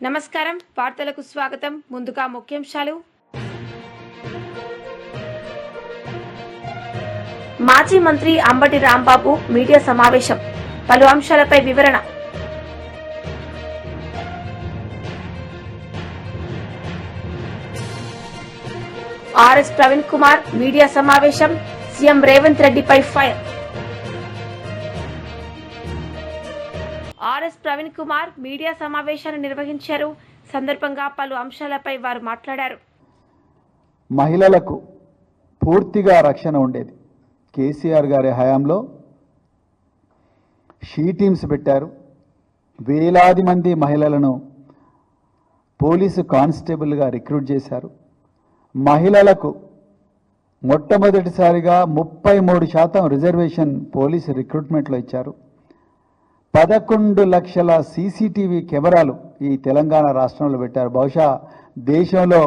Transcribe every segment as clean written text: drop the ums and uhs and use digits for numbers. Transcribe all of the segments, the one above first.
నమస్కారం వార్తలకు స్వాగతం ముందుగా ముఖ్యాంశాలు మాజీ మంత్రి అంబటి రాంబాబు మీడియా సమావేశం పలు అంశాలపై వివరణ ఆర్ఎస్ ప్రవీణ్ కుమార్ మీడియా సమావేశం సీఎం రేవంత్ రెడ్డిపై fire RS Praveen Kumar media సమావేశాన్ని నిర్వహించారు. సందర్భంగా పలు అంశాలపై వారు మాట్లాడారు. మహిళలకు పూర్తిగా రక్షణ ఉండేది. కేసీఆర్ గారి హయాంలో షీ టీమ్స్ పెట్టారు. వేలాది మంది మహిళలను పోలీసు కానిస్టేబుల్గా రిక్రూట్ చేశారు. మహిళలకు మొట్టమొదటిసారిగా 33% రిజర్వేషన్ పోలీసు రిక్రూట్మెంట్లో ఇచ్చారు. 11 లక్షల సీసీటీవీ కెమెరాలు ఈ తెలంగాణ రాష్ట్రంలో పెట్టారు. బహుశా దేశంలో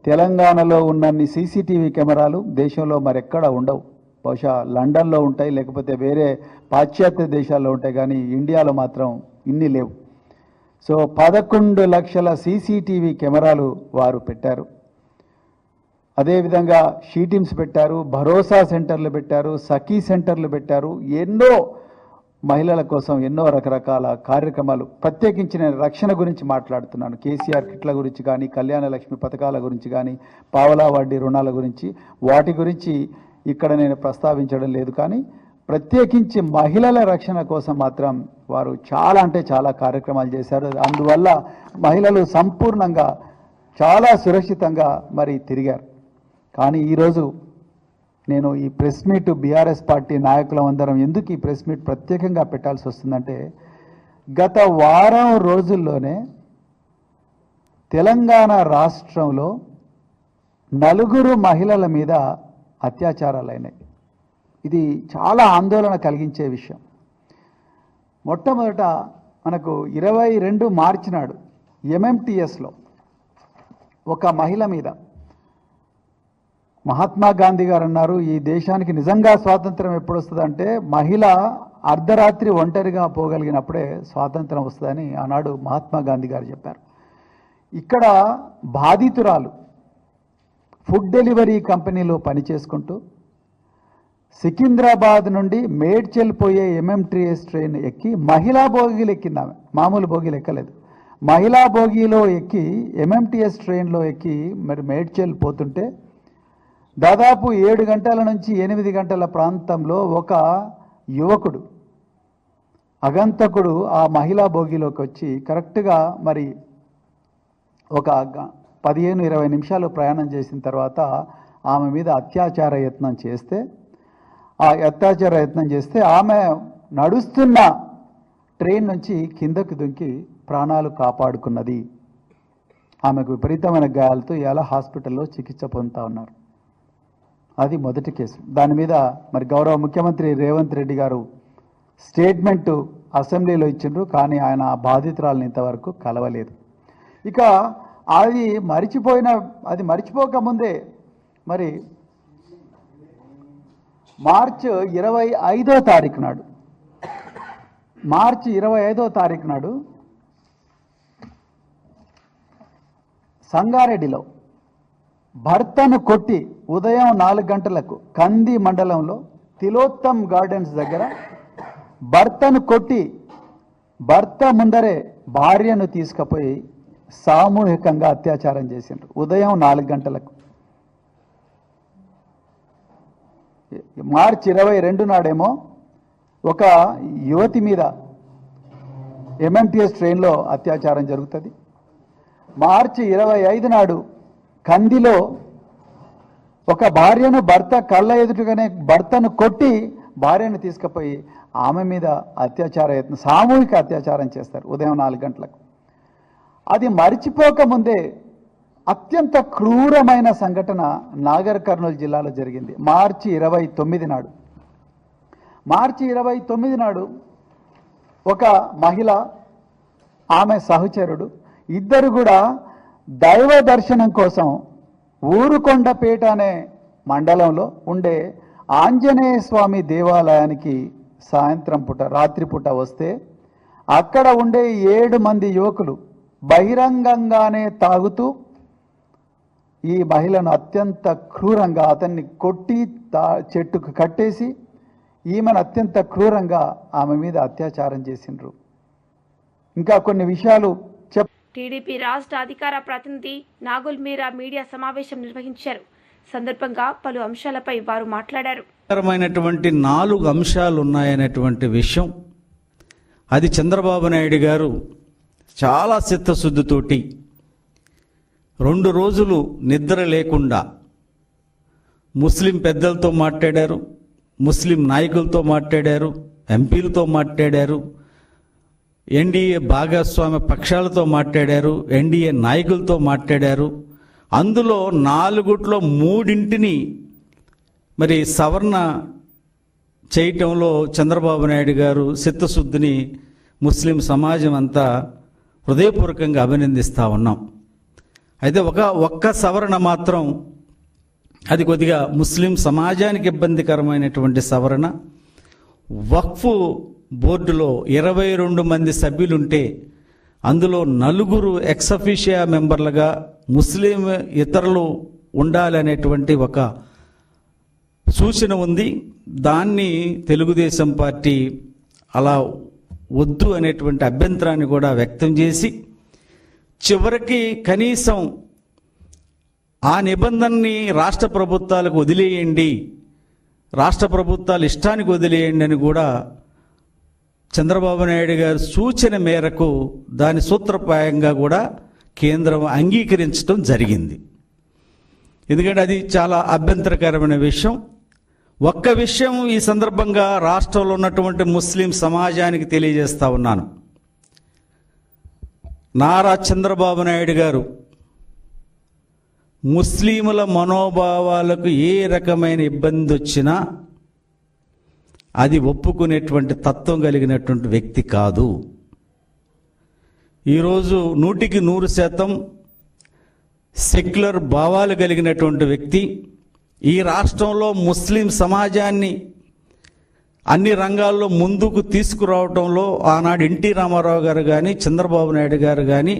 తెలంగాణలో ఉన్నన్ని సీసీటీవీ కెమెరాలు దేశంలో మరెక్కడ ఉండవు. బహుశా లండన్లో ఉంటాయి, లేకపోతే వేరే పాశ్చాత్య దేశాల్లో ఉంటాయి, కానీ ఇండియాలో మాత్రం ఇన్ని లేవు. సో 11 లక్షల సీసీటీవీ కెమెరాలు వారు పెట్టారు. అదేవిధంగా షీ టీమ్స్ పెట్టారు, భరోసా సెంటర్లు పెట్టారు, సఖీ సెంటర్లు పెట్టారు. ఎన్నో మహిళల కోసం ఎన్నో రకరకాల కార్యక్రమాలు. ప్రత్యేకించి నేను రక్షణ గురించి మాట్లాడుతున్నాను. కేసీఆర్ కిట్ల గురించి కానీ, కళ్యాణ లక్ష్మి పథకాల గురించి కానీ, పావలా వడ్డీ రుణాల గురించి, వాటి గురించి ఇక్కడ నేను ప్రస్తావించడం లేదు. కానీ ప్రత్యేకించి మహిళల రక్షణ కోసం మాత్రం వారు చాలా అంటే చాలా కార్యక్రమాలు చేశారు. అందువల్ల మహిళలు సంపూర్ణంగా చాలా సురక్షితంగా మరి తిరిగారు. కానీ ఈరోజు నేను ఈ ప్రెస్ మీట్ బీఆర్ఎస్ పార్టీ నాయకులం అందరం ఎందుకు ఈ ప్రెస్ మీట్ ప్రత్యేకంగా పెట్టాల్సి వస్తుందంటే, గత వారం రోజుల్లోనే తెలంగాణ రాష్ట్రంలో 4 మహిళల మీద అత్యాచారాలు అయినాయి. ఇది చాలా ఆందోళన కలిగించే విషయం. మొట్టమొదట మనకు 22 మార్చి నాడు ఎంఎంటీఎస్లో ఒక మహిళ మీద మహాత్మా గాంధీ గారు అన్నారు, ఈ దేశానికి నిజంగా స్వాతంత్రం ఎప్పుడు వస్తుందంటే మహిళ అర్ధరాత్రి ఒంటరిగా పోగలిగినప్పుడే స్వాతంత్రం వస్తుందని ఆనాడు మహాత్మా గాంధీ గారు చెప్పారు. ఇక్కడ బాధితురాలు ఫుడ్ డెలివరీ కంపెనీలో పనిచేసుకుంటూ సికింద్రాబాద్ నుండి మేడ్చల్ పోయే ఎంఎంటీఎస్ ట్రైన్ ఎక్కి మహిళా బోగీలు ఎక్కింది. ఆమె మామూలు బోగీలు ఎక్కలేదు. మహిళా బోగీలో ఎక్కి ఎంఎంటీఎస్ ట్రైన్లో ఎక్కి మరి మేడ్చల్ పోతుంటే దాదాపు 7 గంటల నుంచి 8 గంటల ప్రాంతంలో ఒక యువకుడు అగంతకుడు ఆ మహిళా బోగిలోకి వచ్చి కరెక్ట్గా మరి ఒక 15-20 నిమిషాలు ప్రయాణం చేసిన తర్వాత ఆమె మీద అత్యాచార యత్నం చేస్తే ఆమె నడుస్తున్న ట్రైన్ నుంచి కిందకు దుంకి ప్రాణాలు కాపాడుకున్నది. ఆమెకు విపరీతమైన గాయాలతో ఇలా హాస్పిటల్లో చికిత్స పొందుతూ ఉన్నారు. అది మొదటి కేసు. దాని మీద మరి గౌరవ ముఖ్యమంత్రి రేవంత్ రెడ్డి గారు స్టేట్మెంటు అసెంబ్లీలో ఇచ్చిండ్రు, కానీ ఆయన ఆ బాధితురాలను ఇంతవరకు కలవలేదు. ఇక అది మరిచిపోకముందే మరి మార్చి 25వ తారీఖు నాడు సంగారెడ్డిలో భర్తను కొట్టి ఉదయం 4 గంటలకు కంది మండలంలో తిలోత్తమ్ గార్డెన్స్ దగ్గర భర్తను కొట్టి భర్త ముందరే భార్యను తీసుకుపోయి సామూహికంగా అత్యాచారం చేసిండ్రు ఉదయం 4 గంటలకు. మార్చి 22 నాడేమో ఒక యువతి మీద ఎంఎంటీఎస్ ట్రైన్లో అత్యాచారం జరుగుతుంది. మార్చి 25 నాడు కందిలో ఒక భార్యను భర్త కళ్ళ ఎదుటగానే భర్తను కొట్టి భార్యను తీసుకుపోయి ఆమె మీద సామూహిక అత్యాచారం చేస్తారు ఉదయం 4 గంటలకు. అది మరిచిపోకముందే అత్యంత క్రూరమైన సంఘటన నాగర్ కర్నూలు జిల్లాలో జరిగింది. మార్చి 29 నాడు ఒక మహిళ ఆమె సహచరుడు ఇద్దరు కూడా దైవ దర్శనం కోసం ఊరుకొండపేట అనే మండలంలో ఉండే ఆంజనేయ స్వామి దేవాలయానికి సాయంత్రం పూట రాత్రిపూట వస్తే అక్కడ ఉండే 7 మంది యువకులు బహిరంగంగానే తాగుతూ ఈ మహిళను అత్యంత క్రూరంగా అతన్ని కొట్టి చెట్టుకు కట్టేసి ఈమెను అత్యంత క్రూరంగా ఆమె మీద అత్యాచారం చేసిండ్రు. ఇంకా కొన్ని విషయాలు టీడీపీ రాష్ట్ర అధికార ప్రతినిధి నాగుల్ మీరా మీడియా సమావేశం నిర్వహించారు. సందర్భంగా పలు అంశాలపై వారు మాట్లాడారు. 4 అంశాలు ఉన్నాయనేటువంటి విషయం అది చంద్రబాబు నాయుడు గారు చాలా చిత్తశుద్ధితోటి 2 రోజులు నిద్ర లేకుండా ముస్లిం పెద్దలతో మాట్లాడారు, ముస్లిం నాయకులతో మాట్లాడారు, ఎంపీలతో మాట్లాడారు, ఎన్డీఏ భాగస్వామ్య పక్షాలతో మాట్లాడారు, ఎన్డీఏ నాయకులతో మాట్లాడారు. అందులో 4 3 మరి సవరణ చేయటంలో చంద్రబాబు నాయుడు గారు చిత్తశుద్ధిని ముస్లిం సమాజం అంతా హృదయపూర్వకంగా అభినందిస్తూ ఉన్నాం. అయితే ఒక్క సవరణ మాత్రం అది కొద్దిగా ముస్లిం సమాజానికి ఇబ్బందికరమైనటువంటి సవరణ. వక్ఫ్ బోర్డులో 22 మంది సభ్యులుంటే అందులో 4 ఎక్సఫిషియా మెంబర్లుగా ముస్లిం ఇతరులు ఉండాలనేటువంటి ఒక సూచన ఉంది. దాన్ని తెలుగుదేశం పార్టీ అలా వద్దు అనేటువంటి అభ్యంతరాన్ని కూడా వ్యక్తం చేసి చివరికి కనీసం ఆ నిబంధనని రాష్ట్ర ప్రభుత్వాలకు వదిలేయండి, రాష్ట్ర ప్రభుత్వాలు ఇష్టానికి వదిలేయండి అని కూడా చంద్రబాబు నాయుడు గారి సూచన మేరకు దాని సూత్రప్రాయంగా కూడా కేంద్రం అంగీకరించడం జరిగింది. ఎందుకంటే అది చాలా అభ్యంతరకరమైన విషయం. ఒక్క విషయం ఈ సందర్భంగా రాష్ట్రంలో ఉన్నటువంటి ముస్లిం సమాజానికి తెలియజేస్తా ఉన్నాను. నారా చంద్రబాబు నాయుడు గారు ముస్లింల మనోభావాలకు ఏ రకమైన ఇబ్బంది వచ్చినా అది ఒప్పుకునేటువంటి తత్వం కలిగినటువంటి వ్యక్తి కాదు. ఈరోజు 100% సెక్యులర్ భావాలు కలిగినటువంటి వ్యక్తి. ఈ రాష్ట్రంలో ముస్లిం సమాజాన్ని అన్ని రంగాల్లో ముందుకు తీసుకురావడంలో ఆనాడు ఎన్టీ రామారావు గారు కానీ చంద్రబాబు నాయుడు గారు కానీ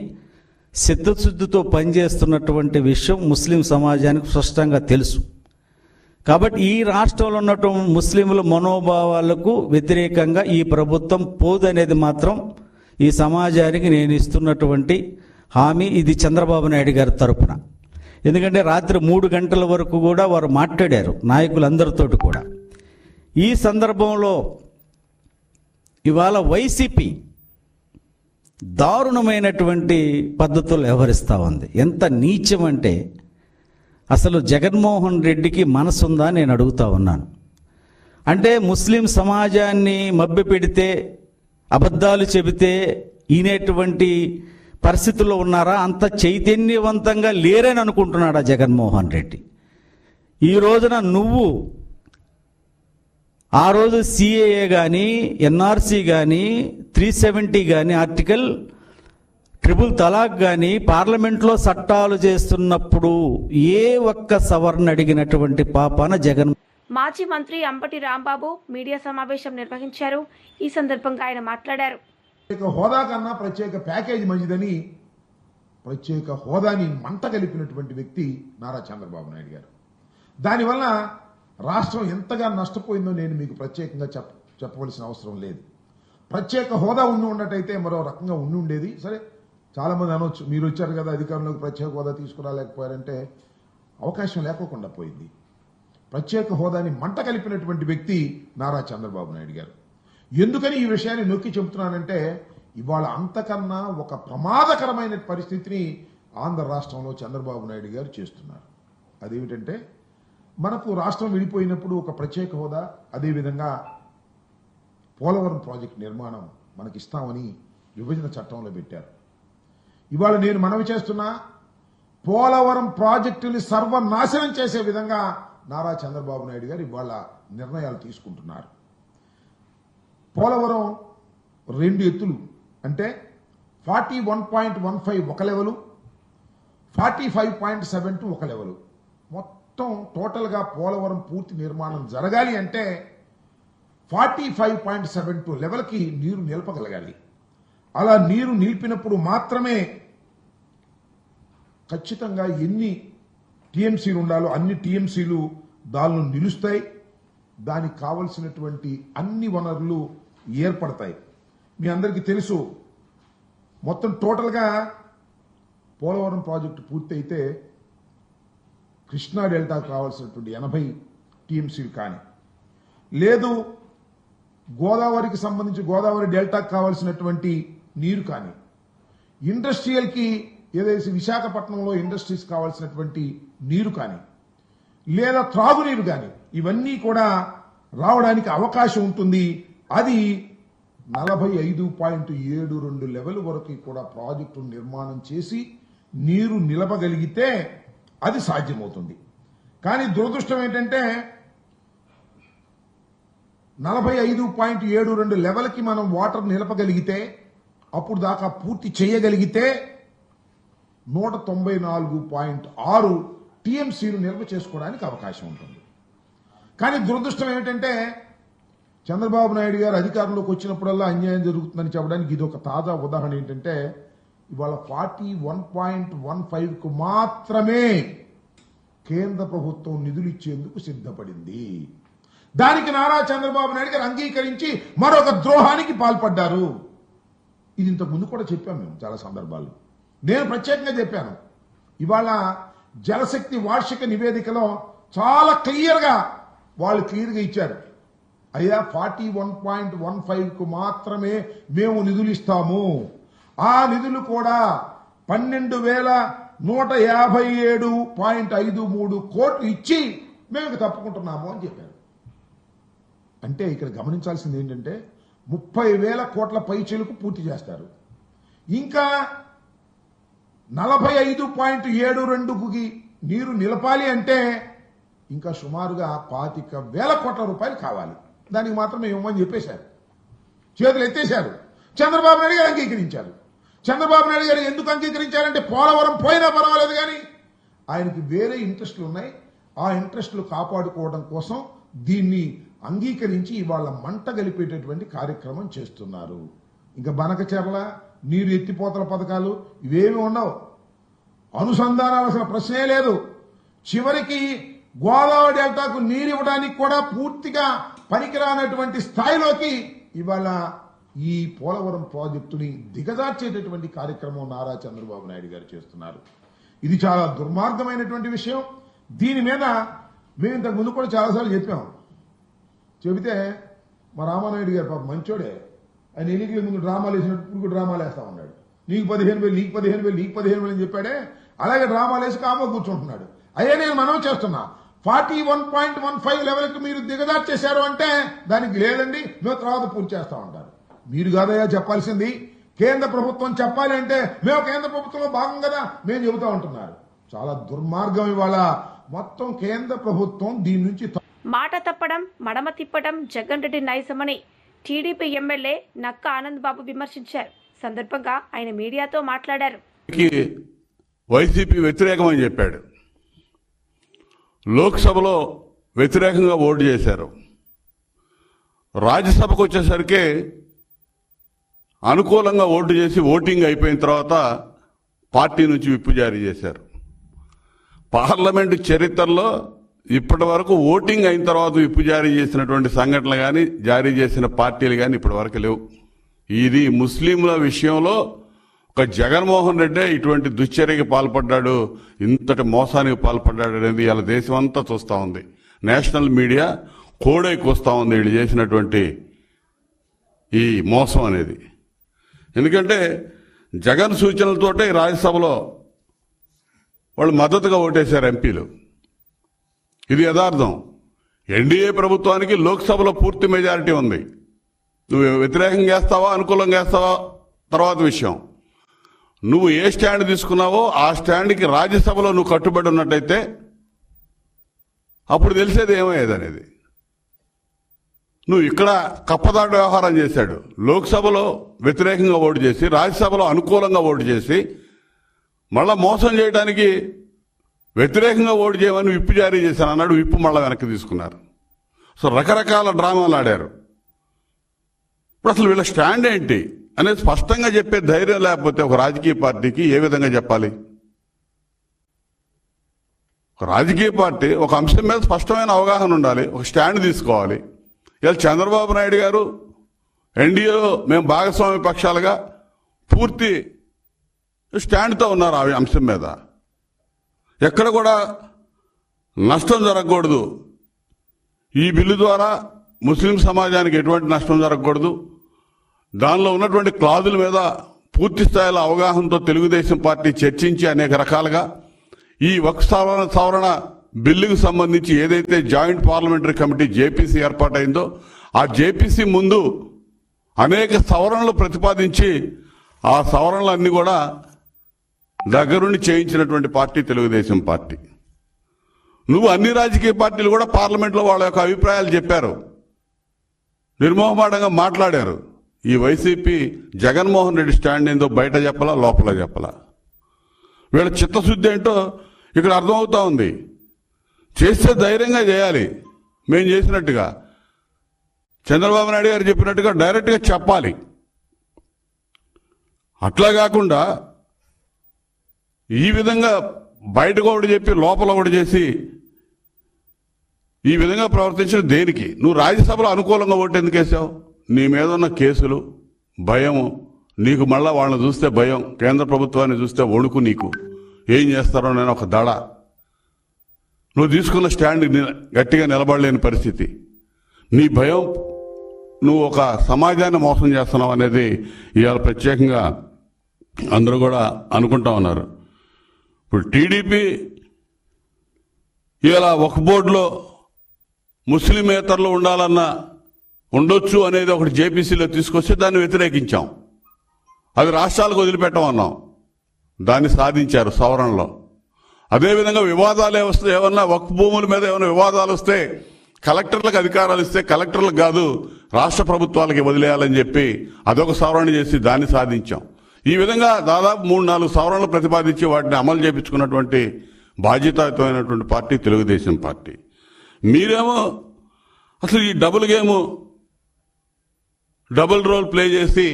చిత్తశుద్ధితో పనిచేస్తున్నటువంటి విషయం ముస్లిం సమాజానికి స్పష్టంగా తెలుసు. కాబట్టి ఈ రాష్ట్రంలో ఉన్నటువంటి ముస్లింల మనోభావాలకు వ్యతిరేకంగా ఈ ప్రభుత్వం పోదనేది మాత్రం ఈ సమాజానికి నేను ఇస్తున్నటువంటి హామీ. ఇది చంద్రబాబు నాయుడు గారి తరపున. ఎందుకంటే రాత్రి 3 గంటల వరకు కూడా వారు మాట్లాడారు నాయకులందరితో కూడా. ఈ సందర్భంలో ఇవాళ వైసీపీ దారుణమైనటువంటి పద్ధతులు వ్యవహరిస్తూ ఉంది. ఎంత నీచం అంటే అసలు జగన్మోహన్ రెడ్డికి మనసుందా నేను అడుగుతా ఉన్నాను. అంటే ముస్లిం సమాజాన్ని మభ్యపెడితే అబద్ధాలు చెబితే ఈనేటువంటి పరిస్థితుల్లో ఉన్నారా? అంత చైతన్యవంతంగా లేరని అనుకుంటున్నాడా జగన్మోహన్ రెడ్డి? ఈ రోజున నువ్వు ఆ రోజు సిఏఏ కానీ ఎన్ఆర్సీ కానీ 370 కానీ ఆర్టికల్ 3 కానీ పార్లమెంట్లో చట్టాలు చేస్తున్నప్పుడు ఏ ఒక్క సవరణ అడిగినటువంటి పాపాన జగన్. మాజీ మంత్రి అంబటి రాంబాబు మీడియా సమావేశం నిర్వహించారు. ఈ సందర్భంగా ఆయన మాట్లాడారు. ప్రత్యేక హోదా కన్నా ప్రత్యేక ప్యాకేజీ మంచిదని ప్రత్యేక హోదాని మంట కలిపినటువంటి వ్యక్తి నారా చంద్రబాబు నాయుడు గారు. దానివల్ల రాష్ట్రం ఎంతగా నష్టపోయిందో నేను మీకు ప్రత్యేకంగా చెప్పవలసిన అవసరం లేదు. ప్రత్యేక హోదా ఉన్నట్టయితే మరో రకంగా ఉండేది. సరే, చాలా మంది అనొచ్చు, మీరు వచ్చారు కదా అధికారంలోకి ప్రత్యేక హోదా తీసుకురాలేకపోయారంటే అవకాశం లేకోకుండా పోయింది. ప్రత్యేక హోదాని మంట కలిపినటువంటి వ్యక్తి నారా చంద్రబాబు నాయుడు గారు. ఎందుకని ఈ విషయాన్ని నొక్కి చెబుతున్నానంటే ఇవాళ అంతకన్నా ఒక ప్రమాదకరమైన పరిస్థితిని ఆంధ్ర రాష్ట్రంలో చంద్రబాబు నాయుడు గారు చేస్తున్నారు. అదేమిటంటే మనకు రాష్ట్రం విడిపోయినప్పుడు ఒక ప్రత్యేక హోదా, అదేవిధంగా పోలవరం ప్రాజెక్టు నిర్మాణం మనకి ఇస్తామని విభజన చట్టంలో పెట్టారు. ఇవాళ నేను మనవి చేస్తున్నా, పోలవరం ప్రాజెక్టుని సర్వనాశనం చేసే విధంగా నారా చంద్రబాబు నాయుడు గారు ఇవాళ నిర్ణయాలు తీసుకుంటున్నారు. పోలవరం 2 ఎత్తులు అంటే 41.15 ఒక లెవెలు, 45.72 ఒక లెవెలు. మొత్తం టోటల్గా పోలవరం పూర్తి నిర్మాణం జరగాలి అంటే 45.72 లెవెల్కి నీరు నిలపగలగాలి. అలా నీరు నిలిపినప్పుడు మాత్రమే ఖచ్చితంగా ఎన్ని టీఎంసీలు ఉండాలో అన్ని టీఎంసీలు దానిలో నిలుస్తాయి. దానికి కావలసినటువంటి అన్ని వనరులు ఏర్పడతాయి. మీ అందరికీ తెలుసు, మొత్తం టోటల్గా పోలవరం ప్రాజెక్టు పూర్తి అయితే కృష్ణా డెల్టాకు కావాల్సినటువంటి 80 టీఎంసీలు కానీ, లేదు గోదావరికి సంబంధించి గోదావరి డెల్టాకు కావాల్సినటువంటి నీరు కానీ, ఇండస్ట్రియల్కి ఏదైతే విశాఖపట్నంలో ఇండస్ట్రీస్ కావాల్సినటువంటి నీరు కానీ, లేదా త్రాగునీరు కానీ, ఇవన్నీ కూడా రావడానికి అవకాశం ఉంటుంది. అది 45.72 లెవెల్ వరకు కూడా ప్రాజెక్టు నిర్మాణం చేసి నీరు నిలపగలిగితే అది సాధ్యమవుతుంది. కానీ దురదృష్టం ఏంటంటే 45.72 లెవెల్కి మనం వాటర్ నిలపగలిగితే, అప్పుడు దాకా పూర్తి చేయగలిగితే 194.6 టీఎంసీలు నిల్వ చేసుకోవడానికి అవకాశం ఉంటుంది. కానీ దురదృష్టం ఏమిటంటే చంద్రబాబు నాయుడు గారు అధికారంలోకి వచ్చినప్పుడల్లా అన్యాయం జరుగుతుందని చెప్పడానికి ఇది ఒక తాజా ఉదాహరణ. ఏంటంటే ఇవాళ 41.15కు మాత్రమే కేంద్ర ప్రభుత్వం నిధులు ఇచ్చేందుకు సిద్ధపడింది. దానికి నారా చంద్రబాబు నాయుడు గారు అంగీకరించి మరొక ద్రోహానికి పాల్పడ్డారు. ఇది ఇంతకు ముందు కూడా చెప్పాం మేము చాలా సందర్భాల్లో. నేను ప్రత్యేకంగా చెప్పాను. ఇవాళ జలశక్తి వార్షిక నివేదికలో చాలా క్లియర్గా ఇచ్చారు. అయ్యా 41.15కు మాత్రమే మేము నిధులు ఇస్తాము. ఆ నిధులు కూడా 12,157.53 కోట్లు ఇచ్చి మేము తప్పుకుంటున్నాము అని చెప్పారు. అంటే ఇక్కడ గమనించాల్సింది ఏంటంటే 30,000 కోట్ల పైచీలకు పూర్తి చేస్తారు. ఇంకా 45.72కి నీరు నిలపాలి అంటే ఇంకా సుమారుగా 25,000 కోట్ల రూపాయలు కావాలి. దానికి మాత్రమే ఇవ్వమని చెప్పేశారు, చేతులు ఎత్తేశారు. చంద్రబాబు నాయుడు గారు అంగీకరించారు. చంద్రబాబు నాయుడు గారు ఎందుకు అంగీకరించారంటే పోలవరం పోయినా పర్వాలేదు కానీ ఆయనకి వేరే ఇంట్రెస్టులు ఉన్నాయి. ఆ ఇంట్రెస్టులు కాపాడుకోవడం కోసం దీన్ని అంగీకరించి ఇవాళ మంట గలిపేటటువంటి కార్యక్రమం చేస్తున్నారు. ఇంకా బనకచెర్ల నీరు ఎత్తిపోతల పథకాలు ఇవేమి ఉండవు. అనుసంధానాలు అసలు ప్రశ్నే లేదు. చివరికి గోదావరి డెల్టాకు నీరు ఇవ్వడానికి కూడా పూర్తిగా పనికిరానటువంటి స్థాయిలోకి ఇవాళ ఈ పోలవరం ప్రాజెక్టుని దిగజార్చేటటువంటి కార్యక్రమం నారా చంద్రబాబు నాయుడు గారు చేస్తున్నారు. ఇది చాలా దుర్మార్గమైనటువంటి విషయం. దీని మీద మేము ఇంతకు ముందు కూడా చాలాసార్లు చెబితే మా రామానాయుడు గారు పాప మంచోడే, ఆయన ఎన్నికల ముందు డ్రామాలు వేసినప్పుడు డ్రామాలు వేస్తా ఉన్నాడు. నీకు 15,000 నీకు 15,000 నీకు 15,000 అని చెప్పాడే, అలాగే డ్రామాలు వేసి కామో కూర్చుంటున్నాడు. అయ్యే నేను మనం చేస్తున్నా 41.15 లెవెల్కి మీరు దిగజార్చేశారు అంటే దానికి లేదండి మేము తర్వాత పూర్తి చేస్తా ఉంటారు. మీరు కాదయ్యా చెప్పాల్సింది, కేంద్ర ప్రభుత్వం చెప్పాలి అంటే మేము కేంద్ర ప్రభుత్వంలో భాగం కదా మేము చెబుతా ఉంటున్నారు. చాలా దుర్మార్గం. ఇవాళ మొత్తం కేంద్ర ప్రభుత్వం దీని నుంచి మాట తప్పడం, మడమ తిప్పడం జగన్ రెడ్డి నైజమని టీడీపీ ఎమ్మెల్యే నక్క ఆనంద్ బాబు విమర్శించారు. సందర్భంగా ఆయన మీడియాతో మాట్లాడారు. వైసీపీ వ్యతిరేకమని చెప్పాడు. లోక్సభలో వ్యతిరేకంగా ఓటు చేశారు. రాజ్యసభకు వచ్చేసరికి అనుకూలంగా ఓటు చేసి ఓటింగ్ అయిపోయిన తర్వాత పార్టీ నుంచి విప్పు జారీ చేశారు. పార్లమెంటు చరిత్రలో ఇప్పటి వరకు ఓటింగ్ అయిన తర్వాత విప్పు జారీ చేసినటువంటి సంఘటనలు కానీ జారీ చేసిన పార్టీలు కానీ ఇప్పటి వరకు లేవు. ఇది ముస్లింల విషయంలో ఒక జగన్మోహన్ రెడ్డే ఇటువంటి దుశ్చర్యకి పాల్పడ్డాడు, ఇంతటి మోసానికి పాల్పడ్డాడు అనేది ఇలా దేశం అంతా చూస్తూ ఉంది. నేషనల్ మీడియా కోడైకొస్తా ఉంది వీళ్ళు చేసినటువంటి ఈ మోసం అనేది. ఎందుకంటే జగన్ సూచనలతోటే రాజ్యసభలో వాళ్ళు మద్దతుగా ఓటేశారు ఎంపీలు. ఇది యథార్థం. ఎన్డీఏ ప్రభుత్వానికి లోక్సభలో పూర్తి మెజారిటీ ఉంది. నువ్వు వ్యతిరేకంగా వేస్తావా అనుకూలంగా వేస్తావా తర్వాత విషయం. నువ్వు ఏ స్టాండ్ తీసుకున్నావో ఆ స్టాండ్కి రాజ్యసభలో నువ్వు కట్టుబడి ఉన్నట్టయితే అప్పుడు తెలిసేది ఏమయ్యేది అనేది. నువ్వు ఇక్కడ కప్పదాట వ్యవహారం చేశాడు. లోక్సభలో వ్యతిరేకంగా ఓటు చేసి రాజ్యసభలో అనుకూలంగా ఓటు చేసి మళ్ళా మోసం చేయడానికి వ్యతిరేకంగా ఓటు చేయమని విప్పు జారీ చేశాను అన్నాడు. విప్పు మళ్ళా వెనక్కి తీసుకున్నారు. సో రకరకాల డ్రామాలు ఆడారు. ఇప్పుడు అసలు వీళ్ళ స్టాండ్ ఏంటి అనేది స్పష్టంగా చెప్పే ధైర్యం లేకపోతే ఒక రాజకీయ పార్టీకి ఏ విధంగా చెప్పాలి? ఒక రాజకీయ పార్టీ ఒక అంశం మీద స్పష్టమైన అవగాహన ఉండాలి, ఒక స్టాండ్ తీసుకోవాలి. ఇలా చంద్రబాబు నాయుడు గారు ఎన్డీఏలో మేము భాగస్వామ్య పక్షాలుగా పూర్తి స్టాండ్తో ఉన్నారు. ఆ అంశం మీద ఎక్కడ కూడా నష్టం జరగకూడదు, ఈ బిల్లు ద్వారా ముస్లిం సమాజానికి ఎటువంటి నష్టం జరగకూడదు, దానిలో ఉన్నటువంటి క్లాజుల మీద పూర్తి స్థాయిలో అవగాహనతో తెలుగుదేశం పార్టీ చర్చించి అనేక రకాలుగా ఈ వక్ఫ్ సవరణ బిల్లుకు సంబంధించి ఏదైతే జాయింట్ పార్లమెంటరీ కమిటీ జేపీసీ ఏర్పాటైందో ఆ జేపీసీ ముందు అనేక సవరణలు ప్రతిపాదించి ఆ సవరణలన్నీ కూడా దగ్గరుండి చేయించినటువంటి పార్టీ తెలుగుదేశం పార్టీ. నువ్వు అన్ని రాజకీయ పార్టీలు కూడా పార్లమెంట్లో వాళ్ళ యొక్క అభిప్రాయాలు చెప్పారు, నిర్మోహమాటంగా మాట్లాడారు. ఈ వైసీపీ జగన్మోహన్ రెడ్డి స్టాండ్ ఏందో బయట చెప్పలా, లోపల చెప్పలా. వీళ్ళ చిత్తశుద్ధి ఏంటో ఇక్కడ అర్థమవుతా ఉంది. చేస్తే ధైర్యంగా చేయాలి, మేము చేసినట్టుగా చంద్రబాబు నాయుడు గారు చెప్పినట్టుగా డైరెక్ట్గా చెప్పాలి. అట్లా కాకుండా ఈ విధంగా బయట ఒకటి చెప్పి లోపల ఒకటి చేసి ఈ విధంగా ప్రవర్తించిన దేనికి? నువ్వు రాజ్యసభలో అనుకూలంగా ఓటు ఎందుకు వేసావు? నీ మీద ఉన్న కేసులు, భయము, నీకు మళ్ళా వాళ్ళని చూస్తే భయం, కేంద్ర ప్రభుత్వాన్ని చూస్తే వణుకు, నీకు ఏం చేస్తారో నేను ఒక దడ. నువ్వు తీసుకున్న స్టాండ్ గట్టిగా నిలబడలేని పరిస్థితి, నీ భయం, నువ్వు ఒక సమాజాన్ని మోసం చేస్తున్నావు అనేది ఇవాళ ప్రత్యేకంగా అందరూ కూడా అనుకుంటా ఉన్నారు. ఇప్పుడు టీడీపీ ఇవాళ ఒక బోర్డులో ముస్లిమేతరులు ఉండొచ్చు అనేది ఒకటి జేపీసీలో తీసుకొచ్చి దాన్ని వ్యతిరేకించాం. అది రాష్ట్రాలకు వదిలిపెట్టమన్నాం, దాన్ని సాధించారు సవరణలో. అదేవిధంగా వివాదాలు ఏమన్నా వక్ఫ్ భూముల మీద ఏమైనా వివాదాలు వస్తే కలెక్టర్లకు అధికారాలు ఇస్తే కలెక్టర్లకు కాదు రాష్ట్ర ప్రభుత్వాలకి వదిలేయాలని చెప్పి అదొక సవరణ చేసి దాన్ని సాధించాం. ఈ విధంగా దాదాపు 3-4 సవరణలు ప్రతిపాదించి వాటిని అమలు చేయించుకున్నటువంటి బాధ్యతాయుతమైనటువంటి పార్టీ తెలుగుదేశం పార్టీ. మీరేమో అసలు ఈ double game, double role play చేసి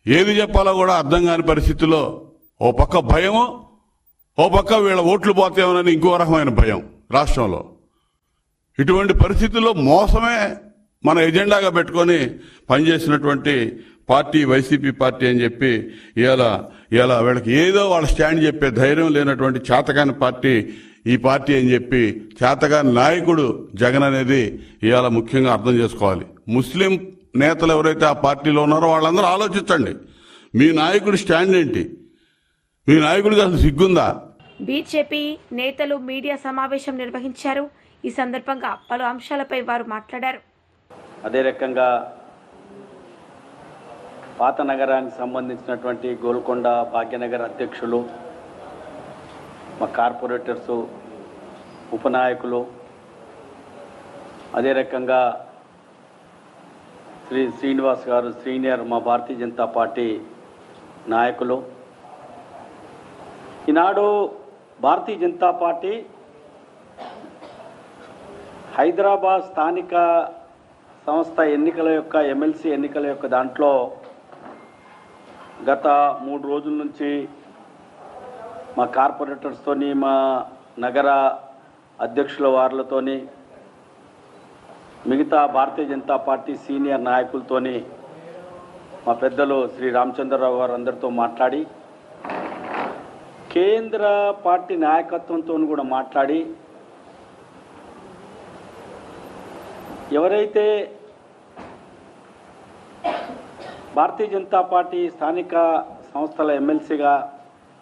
ఏది చెప్పాలో కూడా అర్థం కాని పరిస్థితుల్లో ఓ పక్క భయము, ఓ పక్క వీళ్ళ ఓట్లు పోతేమోనని ఇంకో రకమైన భయం రాష్ట్రంలో. ఇటువంటి పరిస్థితుల్లో మోసమే మన ఎజెండాగా పెట్టుకొని పనిచేసినటువంటి పార్టీ వైసీపీ పార్టీ అని చెప్పి ఇలా వీళ్ళకి ఏదో వాళ్ళ స్టాండ్ చెప్పే ధైర్యం లేనటువంటి చేతకాని పార్టీ ఈ పార్టీ అని చెప్పి చేతకాని నాయకుడు జగన్ అనేది ఇవాళ ముఖ్యంగా అర్థం చేసుకోవాలి. ముస్లిం నేతలు ఎవరైతే ఆ పార్టీలో ఉన్నారో వాళ్ళందరూ ఆలోచించండి, మీ నాయకుడి స్టాండ్ ఏంటి? మీ నాయకుడికి అసలు సిగ్గుందా? బీజేపీ నేతలు మీడియా సమావేశం నిర్వహించారు. ఈ సందర్భంగా పలు అంశాలపై వారు మాట్లాడారు. అదే రకంగా పాత నగరానికి సంబంధించినటువంటి గోల్కొండ భాగ్యనగర్ అధ్యక్షులు, మా కార్పొరేటర్సు, ఉపనాయకులు, అదే రకంగా శ్రీనివాస్ గారు సీనియర్ మా భారతీయ జనతా పార్టీ నాయకులు. ఈనాడు భారతీయ జనతా పార్టీ హైదరాబాద్ స్థానిక సంస్థ ఎన్నికల యొక్క ఎమ్మెల్సీ ఎన్నికల యొక్క దాంట్లో గత 3 రోజుల నుంచి మా కార్పొరేటర్స్తోని, మా నగర అధ్యక్షుల వారులతోని, మిగతా భారతీయ జనతా పార్టీ సీనియర్ నాయకులతోని, మా పెద్దలు శ్రీ రామచంద్రరావు గారు అందరితో మాట్లాడి, కేంద్ర పార్టీ నాయకత్వంతో కూడా మాట్లాడి, ఎవరైతే భారతీయ జనతా పార్టీ స్థానిక సంస్థల ఎమ్మెల్సీగా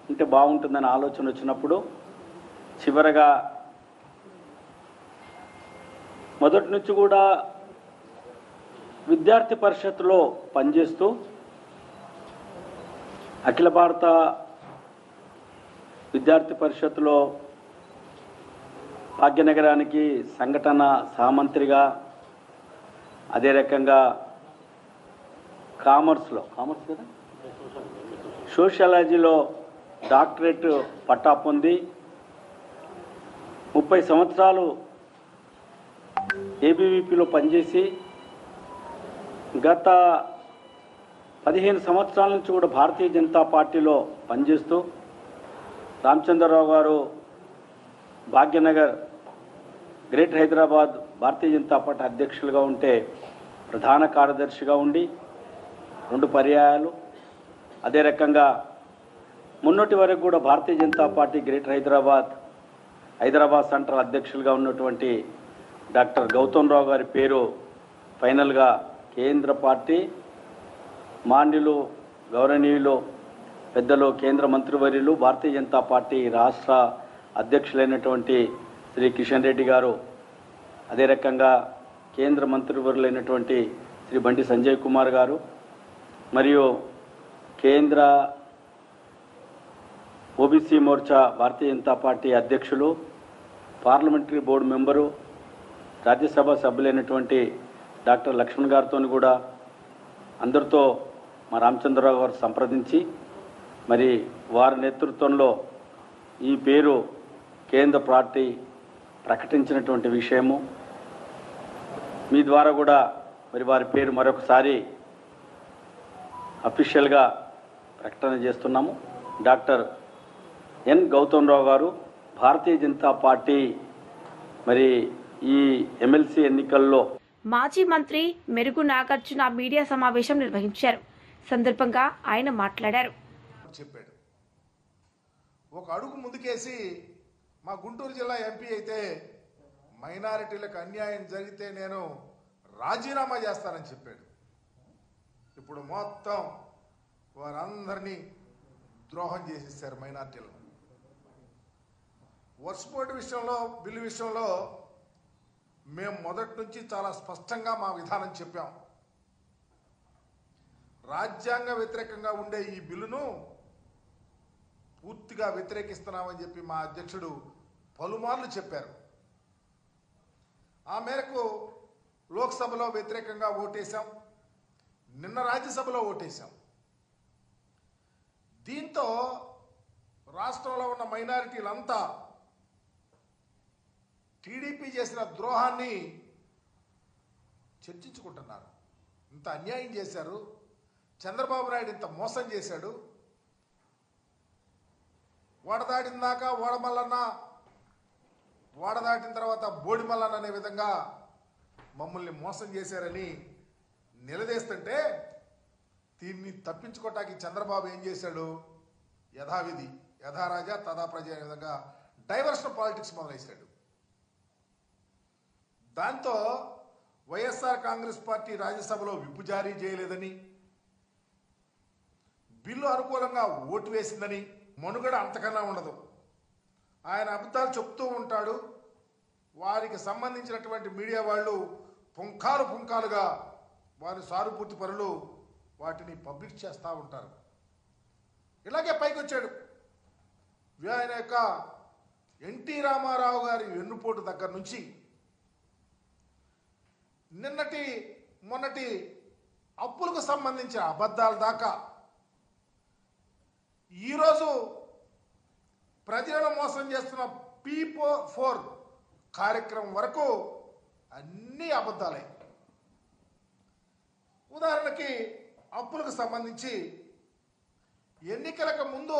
ఉంటే బాగుంటుందని ఆలోచన వచ్చినప్పుడు చివరగా మొదటి నుంచి కూడా విద్యార్థి పరిషత్తులో పనిచేస్తూ అఖిల భారత విద్యార్థి పరిషత్తులో భాగ్యనగరానికి సంఘటన సహమంత్రిగా, అదే రకంగా సోషియాలజీలో డాక్టరేట్ పట్టా పొంది 30 సంవత్సరాలు ఏబీవీపీలో పనిచేసి గత 15 సంవత్సరాల నుంచి కూడా భారతీయ జనతా పార్టీలో పనిచేస్తూ రామచంద్రరావు గారు భాగ్యనగర్ గ్రేటర్ హైదరాబాద్ భారతీయ జనతా పార్టీ అధ్యక్షులుగా ఉంటే ప్రధాన కార్యదర్శిగా ఉండి 2 పర్యాయాలు, అదే రకంగా మొన్నటి వరకు కూడా Bharatiya Janata party greater Hyderabad central అధ్యక్షులుగా ఉన్నటువంటి డాక్టర్ గౌతమ్ రావు గారి పేరు ఫైనల్గా కేంద్ర పార్టీ మాన్యులు గౌరవనీయులు పెద్దలు కేంద్ర మంత్రివర్యులు భారతీయ జనతా పార్టీ రాష్ట్ర అధ్యక్షులైనటువంటి శ్రీ కిషన్ రెడ్డి గారు, అదే రకంగా కేంద్ర మంత్రివర్యులైనటువంటి శ్రీ బండి సంజయ్ కుమార్ గారు, మరియు కేంద్ర ఓబీసీ మోర్చా భారతీయ జనతా పార్టీ అధ్యక్షులు, పార్లమెంటరీ బోర్డు మెంబరు, రాజ్యసభ సభ్యులైనటువంటి డాక్టర్ లక్ష్మణ్ గారితో కూడా అందరితో మా రామచంద్రరావు గారు సంప్రదించి మరి వారి నేతృత్వంలో ఈ పేరు కేంద్ర పార్టీ ప్రకటించినటువంటి విషయము మీ ద్వారా కూడా మరి వారి పేరు మరొకసారి అఫీషియల్గా ప్రకటన చేస్తున్నాము. డాక్టర్ ఎన్ గౌతమ్ రావు గారు భారతీయ జనతా పార్టీ మరి ఈ ఎమ్మెల్సీ ఎన్నికల్లో మాజీ మంత్రి మెరుగు నాగార్జున మీడియా సమావేశం నిర్వహించారు. సందర్భంగా ఆయన మాట్లాడారు. చెప్పాడు, ఒక అడుగు ముందుకేసి మా గుంటూరు జిల్లా ఎంపీ అయితే మైనారిటీలకు అన్యాయం జరిగితే నేను రాజీనామా చేస్తానని చెప్పాడు. ఇప్పుడు మొత్తం వారందరినీ ద్రోహం చేసేసారు మైనారిటీలను. వర్షపోటు విషయంలో, బిల్లు విషయంలో మేము మొదటి నుంచి చాలా స్పష్టంగా మా విధానం చెప్పాం. రాజ్యాంగ వ్యతిరేకంగా ఉండే ఈ బిల్లును పూర్తిగా వ్యతిరేకిస్తున్నామని చెప్పి మా అధ్యక్షుడు పలుమార్లు చెప్పారు. ఆ మేరకు లోక్సభలో వ్యతిరేకంగా ఓటేశాం, నిన్న రాజ్యసభలో ఓటేశాం. దీంతో రాష్ట్రంలో ఉన్న మైనారిటీలంతా టీడీపీ చేసిన ద్రోహాన్ని చర్చించుకుంటున్నారు. ఇంత అన్యాయం చేశారు, చంద్రబాబు నాయుడు ఇంత మోసం చేశాడు, వాడదాటిన దాకా ఓడమల్లన్న, వాడదాటిన తర్వాత బోడిమల్లన్న అనే విధంగా మమ్మల్ని మోసం చేశారని నిలదీస్తుంటే దీన్ని తప్పించుకోవటానికి చంద్రబాబు ఏం చేశాడు? యథావిధి యథారాజా తథా ప్రజ అనే విధంగా డైవర్షన్ పాలిటిక్స్ మొదలైశాడు. దాంతో వైఎస్ఆర్ కాంగ్రెస్ పార్టీ రాజ్యసభలో విప్పు జారీ చేయలేదని, బిల్లు అనుకూలంగా ఓటు వేసిందని మనుగడ అంతకన్నా ఉండదు. ఆయన అబద్ధాలు చెప్తూ ఉంటాడు. వారికి సంబంధించినటువంటి మీడియా వాళ్ళు పుంఖాలుగా వారి సానుభూతి పరులు వాటిని పబ్లిష్ చేస్తూ ఉంటారు. ఇలాగే పైకి వచ్చాడు. ఆయన యొక్క ఎన్టీ రామారావు గారి వెన్నుపోటు దగ్గర నుంచి మొన్నటి అప్పులకు సంబంధించిన అబద్ధాల దాకా ఈరోజు ప్రజలను మోసం చేస్తున్న P4 కార్యక్రమం వరకు అన్ని అబద్ధాలే. ఉదాహరణకి అప్పులకు సంబంధించి ఎన్నికలకు ముందు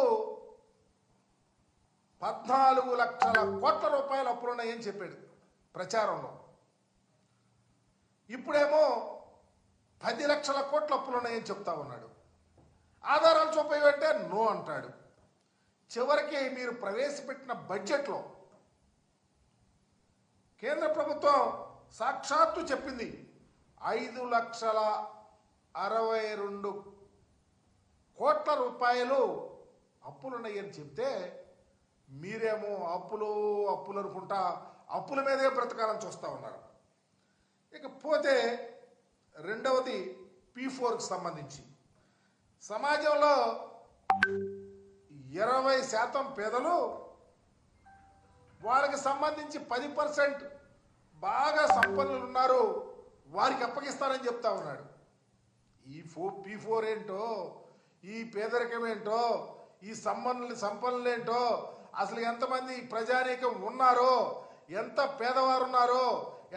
14 లక్షల కోట్ల రూపాయల అప్పులున్నాయని చెప్పాడు ప్రచారంలో. ఇప్పుడేమో 10 లక్షల కోట్ల అప్పులున్నాయని చెప్తా ఉన్నాడు. ఆధారాలు చూపేవంటే నో అంటాడు. చివరికి మీరు ప్రవేశపెట్టిన బడ్జెట్లో కేంద్ర ప్రభుత్వం సాక్షాత్తు చెప్పింది 5,62 కోట్ల రూపాయలు అప్పులున్నాయని చెప్తే మీరేమో అప్పులు అనుకుంటా అప్పుల మీదే బ్రతకాలని చూస్తూ ఉన్నారు. ఇకపోతే రెండవది P4కి సంబంధించి సమాజంలో 20% పేదలు, వాళ్ళకి సంబంధించి 10% బాగా సంపన్నులు ఉన్నారు, వారికి అప్పగిస్తారని చెప్తా ఉన్నాడు. ఈ P4 ఏంటో, ఈ పేదరికం ఏంటో, ఈ సంపన్నులు ఏంటో, అసలు ఎంతమంది ప్రజానీకం ఉన్నారో, ఎంత పేదవారు ఉన్నారో,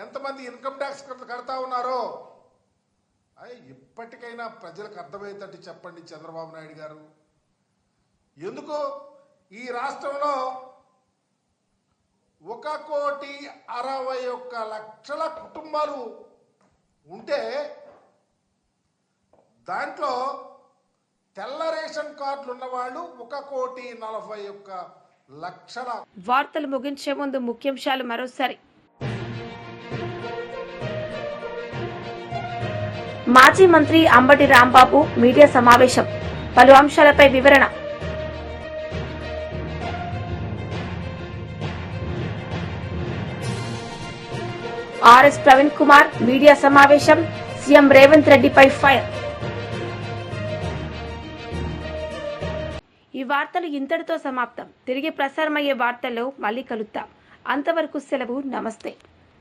ఎంతమంది ఇన్కమ్ ట్యాక్స్ కడతా ఉన్నారో ఇప్పటికైనా ప్రజలకు అర్థమయ్యేటట్టు చెప్పండి చంద్రబాబు నాయుడు గారు. ఎందుకు ఈ రాష్ట్రంలో 1,61,00,000 కుటుంబాలు ఉంటే దాంట్లో తెల్ల రేషన్ కార్డులు ఉన్నవాళ్ళు 1,41,00,000. వార్తలు ముగించే ముందు ముఖ్యాంశాలు మరోసారి. మాజీ మంత్రి అంబటి రాంబాబు మీడియా సమావేశం, పలు అంశాలపై వివరణ. ఆర్ఎస్ ప్రవీణ్ కుమార్ మీడియా సమావేశం, సీఎం రేవంత్ రెడ్డిపై ఫైర్. ఈ వార్తలు ఇంతటితో సమాప్తం. తిరిగి ప్రసారమయ్యే వార్తల్లో మళ్ళీ కలుద్దాం. అంతవరకు సెలవు. నమస్తే.